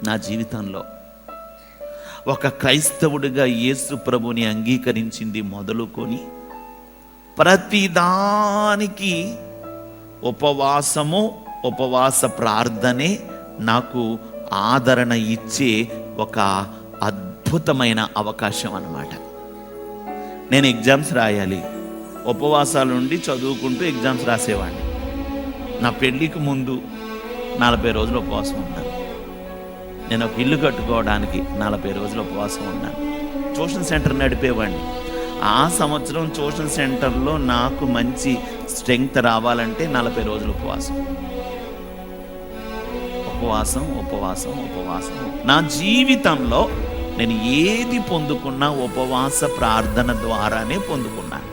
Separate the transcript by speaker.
Speaker 1: నా జీవితంలో ఒక క్రైస్తవుడిగా యేసు ప్రభుని అంగీకరించింది మొదలుకొని ప్రతిదానికి ఉపవాస ప్రార్థనే నాకు ఆదరణ ఇచ్చే ఒక అద్భుతమైన అవకాశం అన్నమాట. నేను ఎగ్జామ్స్ రాయాలి, ఉపవాసాలు ఉండి చదువుకుంటూ ఎగ్జామ్స్ రాసేవాడిని. నా పెళ్ళికి ముందు 40 రోజులు ఉపవాసం ఉన్నాను. నేను ఒక ఇల్లు కట్టుకోవడానికి 40 రోజులు ఉపవాసం ఉన్నాను. ట్యూషన్ సెంటర్ నడిపేవాడిని. ఆ సంవత్సరం ట్యూషన్ సెంటర్లో నాకు మంచి స్ట్రెంగ్త్ రావాలంటే 40 రోజులు ఉపవాసం. నా జీవితంలో నేను ఏది పొందుకున్నా ఉపవాస ప్రార్థన ద్వారానే పొందుకున్నాను.